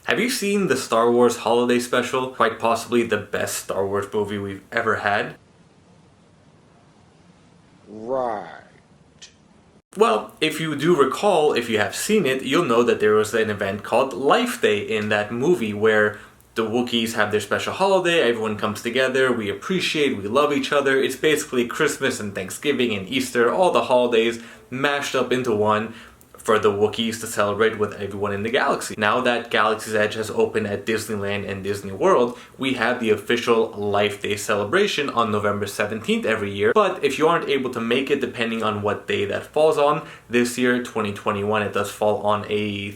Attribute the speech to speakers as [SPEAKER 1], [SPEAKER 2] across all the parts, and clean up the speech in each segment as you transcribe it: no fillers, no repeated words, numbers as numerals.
[SPEAKER 1] Have you seen the Star Wars Holiday Special? Quite possibly the best Star Wars movie we've ever had.
[SPEAKER 2] Right.
[SPEAKER 1] Well, if you do recall, if you have seen it, you'll know that there was an event called Life Day in that movie where the Wookiees have their special holiday, everyone comes together, we appreciate, we love each other. It's basically Christmas and Thanksgiving and Easter, all the holidays mashed up into one for the Wookiees to celebrate with everyone in the galaxy. Now that Galaxy's Edge has opened at Disneyland and Disney World, we have the official Life Day celebration on November 17th every year. But if you aren't able to make it, depending on what day that falls on, this year, 2021, it does fall on a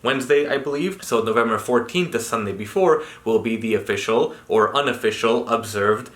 [SPEAKER 1] Wednesday, I believe. So November 14th, the Sunday before, will be the official or unofficial observed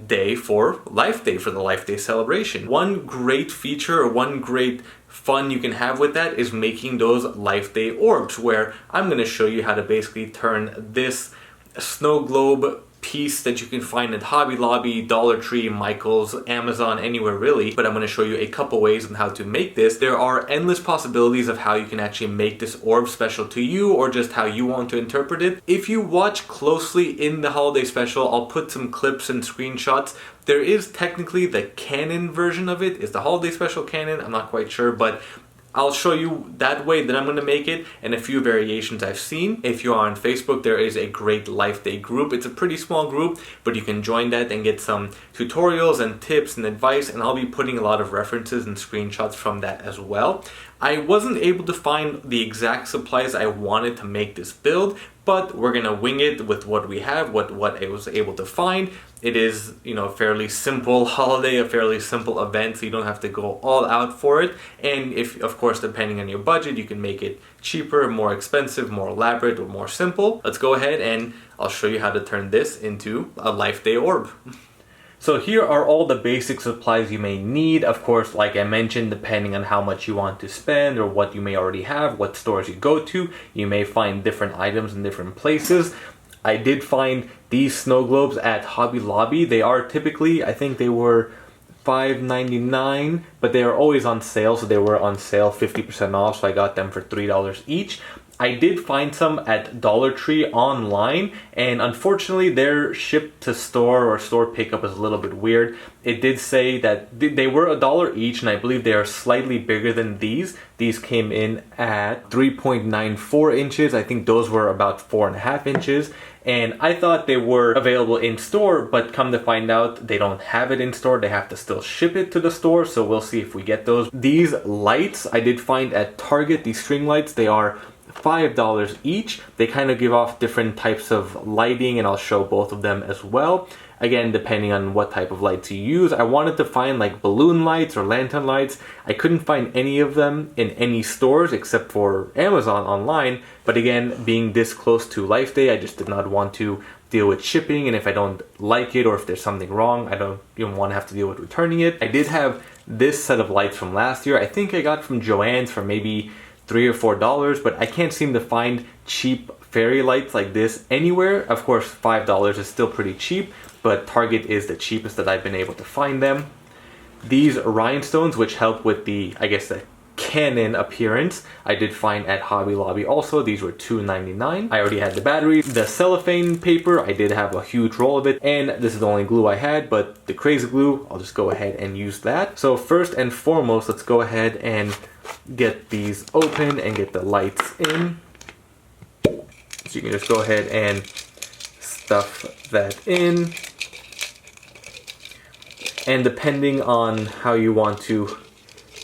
[SPEAKER 1] day for Life Day, for the Life Day celebration. One great feature or one great fun you can have with that is making those Life Day orbs, where I'm going to show you how to basically turn this snow globe piece that you can find at Hobby Lobby, Dollar Tree, Michael's, Amazon, anywhere really, but I'm going to show you a couple ways on how to make this. There are endless possibilities of how you can actually make this orb special to you or just how you want to interpret it. If you watch closely in the holiday special, I'll put some clips and screenshots. There is technically the canon version of it. Is the holiday special canon? I'm not quite sure, but I'll show you that way that I'm going to make it and a few variations I've seen. If you're on Facebook, there is a great Life Day group. It's a pretty small group, but you can join that and get some tutorials and tips and advice, and I'll be putting a lot of references and screenshots from that as well. I wasn't able to find the exact supplies I wanted to make this build, but we're gonna wing it with what we have, what I was able to find. It is, a fairly simple holiday, a fairly simple event, so you don't have to go all out for it. And if, of course, depending on your budget, you can make it cheaper, more expensive, more elaborate, or more simple. Let's go ahead and I'll show you how to turn this into a Life Day orb. So here are all the basic supplies you may need. Of course, like I mentioned, depending on how much you want to spend or what you may already have, what stores you go to, you may find different items in different places. I did find these snow globes at Hobby Lobby. They are typically, I think they were $5.99, but they are always on sale, so they were on sale 50% off, so I got them for $3 each. I did find some at Dollar Tree online, and unfortunately their ship to store or store pickup is a little bit weird. It did say that they were $1 each, and I believe they are slightly bigger than these. These came in at 3.94 inches. I think those were about 4.5 inches. And I thought they were available in store, but come to find out they don't have it in store. They have to still ship it to the store, so we'll see if we get those. These lights I did find at Target, these string lights, they are $5 each. They kind of give off different types of lighting, and I'll show both of them as well. Again, depending on what type of lights you use. I wanted to find like balloon lights or lantern lights. I couldn't find any of them in any stores except for Amazon online. But again, being this close to Life Day, I just did not want to deal with shipping, and if I don't like it or if there's something wrong, I don't even want to have to deal with returning it. I did have this set of lights from last year. I think I got from Joann's for maybe $3 or $4, but I can't seem to find cheap fairy lights like this anywhere. Of course, $5 is still pretty cheap, but Target is the cheapest that I've been able to find them. These rhinestones, which help with the, the canon appearance, I did find at Hobby Lobby also. These were $2.99. I already had the batteries. The cellophane paper, I did have a huge roll of it, and this is the only glue I had, but the crazy glue, I'll just go ahead and use that. So first and foremost, let's go ahead and get these open and get the lights in. So you can just go ahead and stuff that in. And depending on how you want to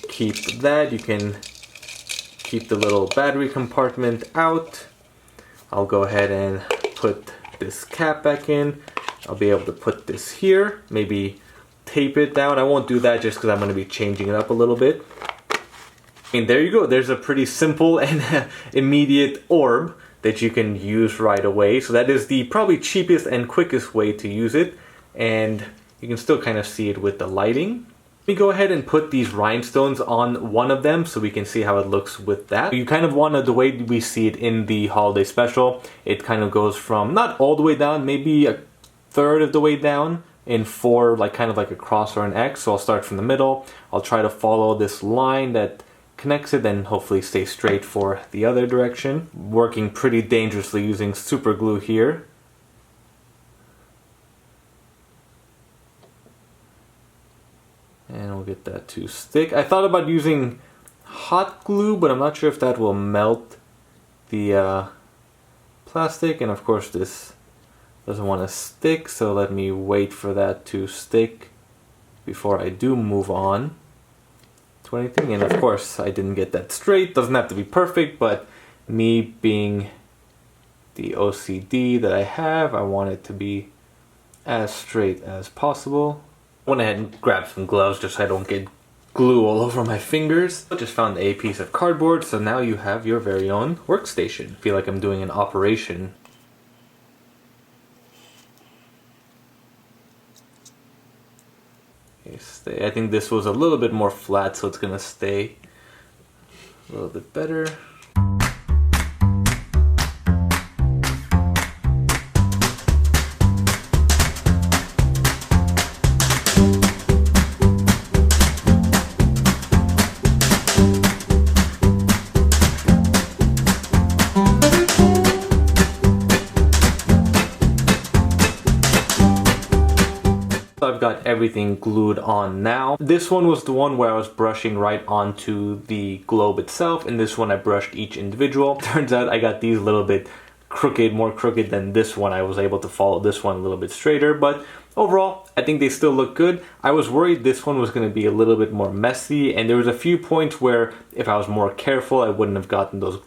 [SPEAKER 1] keep that, you can keep the little battery compartment out. I'll go ahead and put this cap back in. I'll be able to put this here, maybe tape it down. I won't do that just because I'm going to be changing it up a little bit. And there you go. There's a pretty simple and immediate orb that you can use right away. So that is the probably cheapest and quickest way to use it. And you can still kind of see it with the lighting. Let me go ahead and put these rhinestones on one of them so we can see how it looks with that. You kind of want the way we see it in the holiday special. It kind of goes from not all the way down, maybe a third of the way down in four, kind of like a cross or an X. So I'll start from the middle. I'll try to follow this line that connects it, then hopefully stay straight for the other direction. Working pretty dangerously using super glue here. And we'll get that to stick. I thought about using hot glue, but I'm not sure if that will melt the plastic. And of course this doesn't want to stick, so let me wait for that to stick before I do move on to anything. And of course I didn't get that straight. Doesn't have to be perfect, but me being the OCD that I have, I want it to be as straight as possible. Went ahead and grabbed some gloves just so I don't get glue all over my fingers. I just found a piece of cardboard, so now you have your very own workstation. I feel like I'm doing an operation. Okay, stay. I think this was a little bit more flat, so it's gonna stay a little bit better. I've got everything glued on now. This one was the one where I was brushing right onto the globe itself, and this one I brushed each individual. Turns out I got these a little bit crooked, more crooked than this one. I was able to follow this one a little bit straighter, but overall I think they still look good. I was worried this one was going to be a little bit more messy, and there was a few points where if I was more careful I wouldn't have gotten those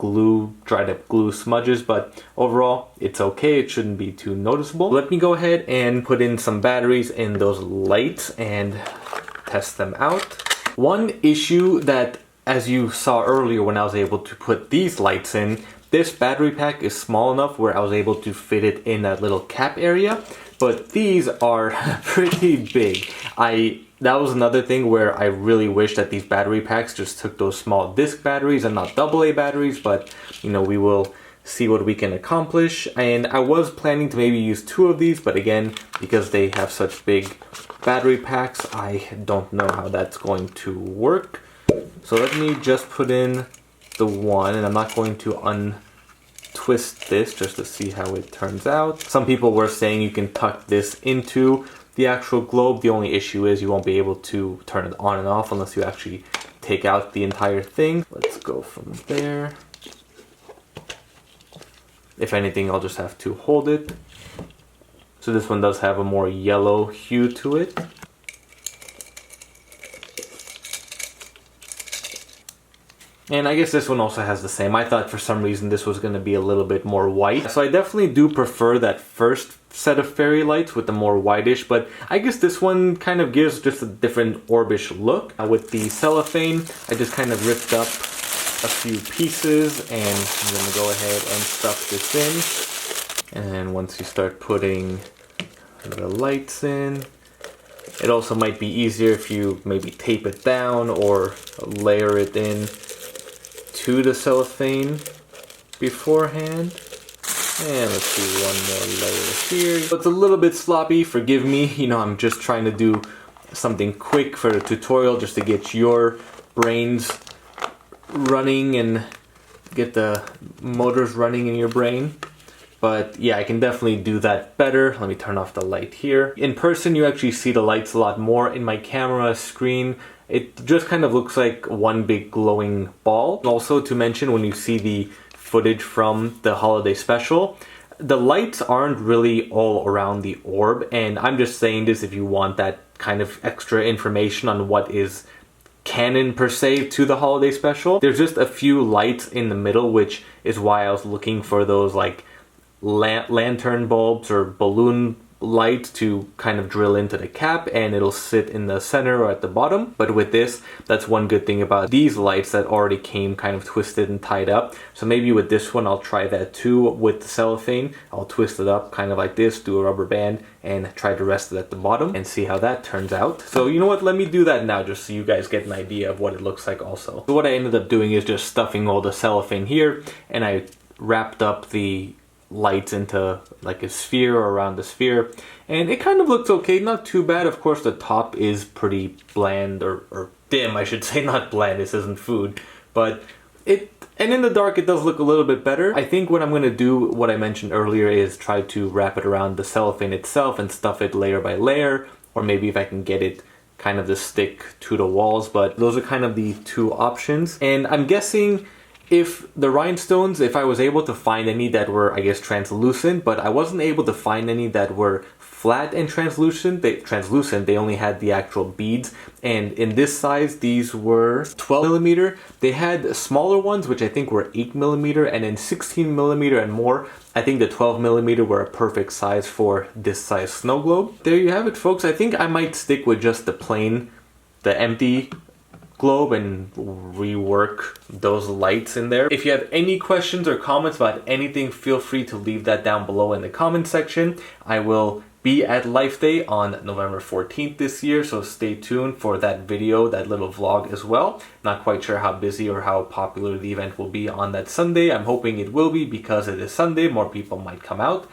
[SPEAKER 1] dried up glue smudges, but overall it's okay. It shouldn't be too noticeable. Let me go ahead and put in some batteries in those lights and test them out. One issue that, as you saw earlier when I was able to put these lights in, this battery pack is small enough where I was able to fit it in that little cap area, but these are pretty big. That was another thing where I really wish that these battery packs just took those small disc batteries and not AA batteries, but you know, we will see what we can accomplish. And I was planning to maybe use 2 of these, but again, because they have such big battery packs, I don't know how that's going to work. So let me just put in the one, and I'm not going to untwist this just to see how it turns out. Some people were saying you can tuck this into the actual globe. The only issue is you won't be able to turn it on and off unless you actually take out the entire thing. Let's go from there. If anything, I'll just have to hold it. So this one does have a more yellow hue to it. And I guess this one also has the same. I thought for some reason this was going to be a little bit more white. So I definitely do prefer that first set of fairy lights with the more whitish, but I guess this one kind of gives just a different orbish look. With the cellophane, I just kind of ripped up a few pieces, and I'm going to go ahead and stuff this in. And then once you start putting the lights in, it also might be easier if you maybe tape it down or layer it in to the cellophane beforehand. And let's do one more layer here. It's a little bit sloppy, forgive me. You know, I'm just trying to do something quick for the tutorial just to get your brains running and get the motors running in your brain. But yeah, I can definitely do that better. Let me turn off the light here. In person, you actually see the lights a lot more. In my camera screen, it just kind of looks like one big glowing ball. Also to mention, when you see the footage from the holiday special, the lights aren't really all around the orb, and I'm just saying this if you want that kind of extra information on what is canon per se to the holiday special. There's just a few lights in the middle, which is why I was looking for those like lantern bulbs or balloon light to kind of drill into the cap, and it'll sit in the center or at the bottom. But with this, that's one good thing about these lights that already came kind of twisted and tied up. So maybe with this one I'll try that too. With the cellophane, I'll twist it up kind of like this, do a rubber band, and try to rest it at the bottom and see how that turns out. So you know what, let me do that now just so you guys get an idea of what it looks like also. So what I ended up doing is just stuffing all the cellophane here, and I wrapped up the lights into like a sphere or around the sphere, and it kind of looks okay, not too bad. Of course the top is pretty bland or dim, I should say, not bland, this isn't food, but and in the dark it does look a little bit better. I think what I'm going to do, what I mentioned earlier, is try to wrap it around the cellophane itself and stuff it layer by layer, or maybe if I can get it kind of to stick to the walls. But those are kind of the two options. And I'm guessing if the rhinestones, if I was able to find any that were, I guess, translucent, but I wasn't able to find any that were flat and translucent. They only had the actual beads, and in this size these were 12 millimeter. They had smaller ones which I think were 8 millimeter, and in 16 millimeter and more, I think the 12 millimeter were a perfect size for this size snow globe. There you have it, folks. I think I might stick with just the empty globe and rework those lights in there. If you have any questions or comments about anything, feel free to leave that down below in the comment section. I will be at Life Day on November 14th this year, so stay tuned for that video, that little vlog as well. Not quite sure how busy or how popular the event will be on that Sunday. I'm hoping it will be because it is Sunday, more people might come out,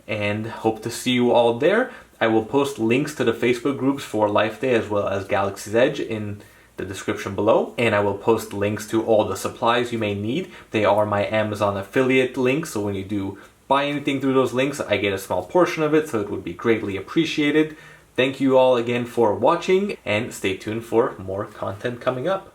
[SPEAKER 1] and hope to see you all there. I will post links to the Facebook groups for Life Day as well as Galaxy's Edge in the description below, and I will post links to all the supplies you may need. They are my Amazon affiliate links, so when you do buy anything through those links, I get a small portion of it, so it would be greatly appreciated. Thank you all again for watching, and stay tuned for more content coming up.